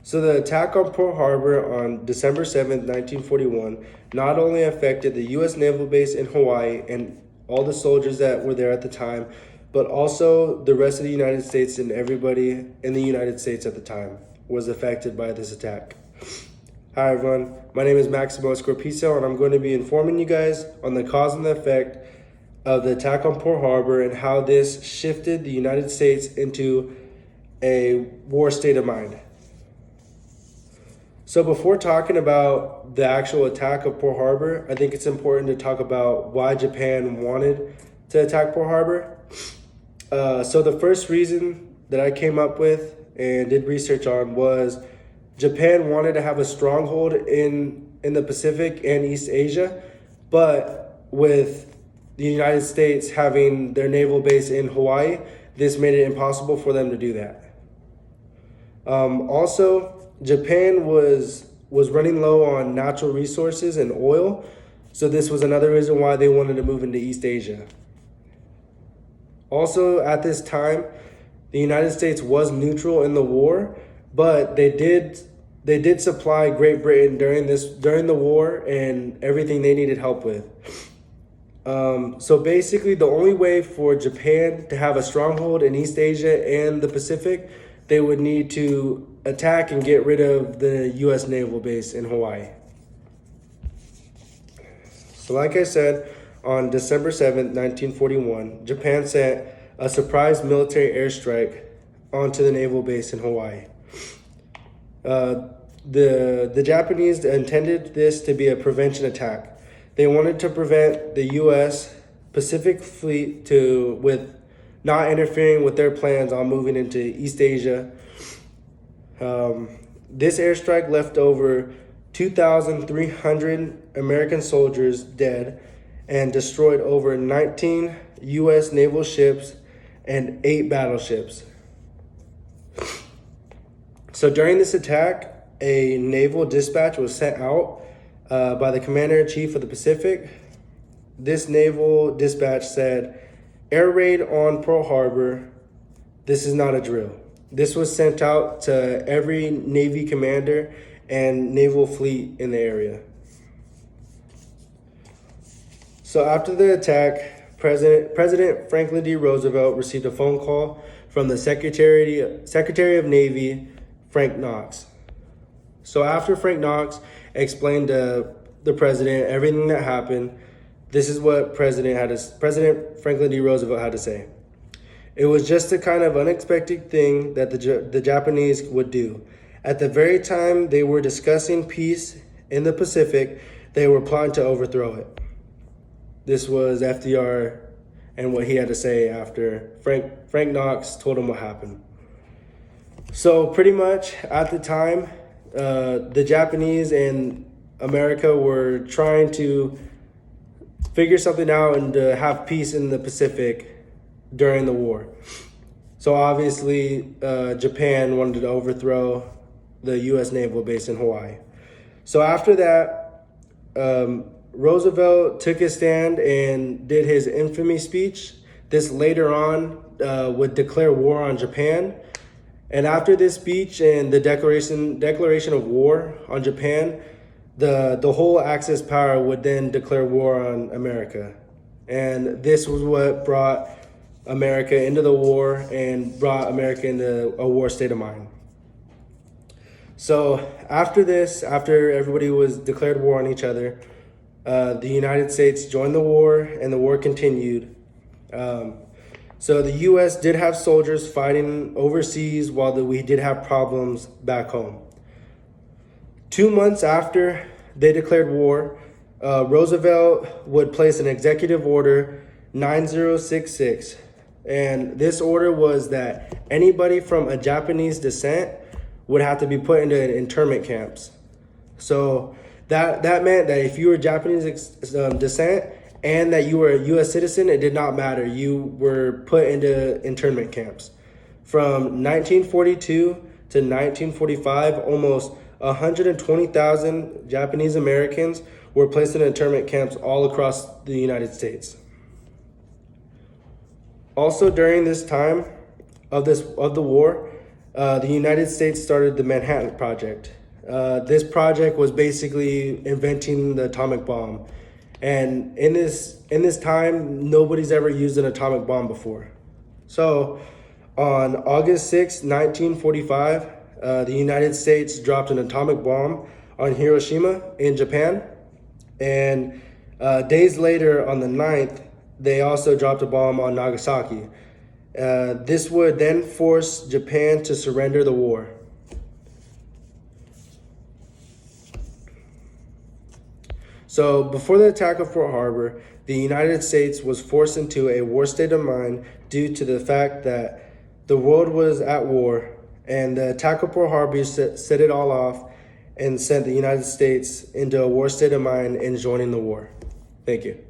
So the attack on Pearl Harbor on December 7th, 1941, not only affected the U.S. naval base in Hawaii and all the soldiers that were there at the time, but also the rest of the United States, and everybody in the United States at the time was affected by this attack. Hi everyone, my name is Maximo Scorpiso, and I'm going to be informing you guys on the cause and the effect of the attack on Pearl Harbor and how this shifted the United States into a war state of mind. So before talking about the actual attack of Pearl Harbor, I think it's important to talk about why Japan wanted to attack Pearl Harbor. So the first reason that I came up with and did research on was Japan wanted to have a stronghold in the Pacific and East Asia, but with the United States having their naval base in Hawaii, this made it impossible for them to do that. Also, Japan was running low on natural resources and oil, so this was another reason why they wanted to move into East Asia. Also, at this time, the United States was neutral in the war, but they did supply Great Britain during the war and everything they needed help with. So basically, the only way for Japan to have a stronghold in East Asia and the Pacific, they would need to attack and get rid of the U.S. naval base in Hawaii. So like I said, on December 7th, 1941, Japan sent a surprise military airstrike onto the naval base in Hawaii. The Japanese intended this to be a prevention attack. They wanted to prevent the U.S. Pacific Fleet with not interfering with their plans on moving into East Asia. This airstrike left over 2,300 American soldiers dead and destroyed over 19 U.S. naval ships and 8 battleships. So during this attack, a naval dispatch was sent out by the Commander-in-Chief of the Pacific. This naval dispatch said, "Air raid on Pearl Harbor. This is not a drill." This was sent out to every Navy commander and naval fleet in the area. So after the attack, President Franklin D. Roosevelt received a phone call from the Secretary of Navy, Frank Knox. So after Frank Knox explained to the president everything that happened, this is what President Franklin D. Roosevelt had to say. "It was just a kind of unexpected thing that the Japanese would do. At the very time they were discussing peace in the Pacific, they were plotting to overthrow it." This was FDR and what he had to say after Frank Knox told him what happened. So pretty much at the time, the Japanese and America were trying to figure something out and to have peace in the Pacific during the war. So obviously, Japan wanted to overthrow the U.S. naval base in Hawaii. So after that, Roosevelt took his stand and did his infamy speech. This later on would declare war on Japan. And after this speech and the declaration of war on Japan, the whole Axis power would then declare war on America. And this was what brought America into the war and brought America into a war state of mind. So after this, after everybody was declared war on each other, the United States joined the war and the war continued. So the U.S. did have soldiers fighting overseas while we did have problems back home. 2 months after they declared war, Roosevelt would place an executive order 9066. And this order was that anybody from a Japanese descent would have to be put into internment camps. So that meant that if you were Japanese descent and that you were a U.S. citizen, it did not matter. You were put into internment camps. From 1942 to 1945, almost 120,000 Japanese Americans were placed in internment camps all across the United States. Also during this time of the war, the United States started the Manhattan Project. This project was basically inventing the atomic bomb. And in this time, nobody's ever used an atomic bomb before. So on August 6, 1945, the United States dropped an atomic bomb on Hiroshima in Japan. And days later, on the 9th, they also dropped a bomb on Nagasaki. This would then force Japan to surrender the war. So before the attack of Pearl Harbor, the United States was forced into a war state of mind due to the fact that the world was at war, and the attack of Pearl Harbor set it all off and sent the United States into a war state of mind and joining the war. Thank you.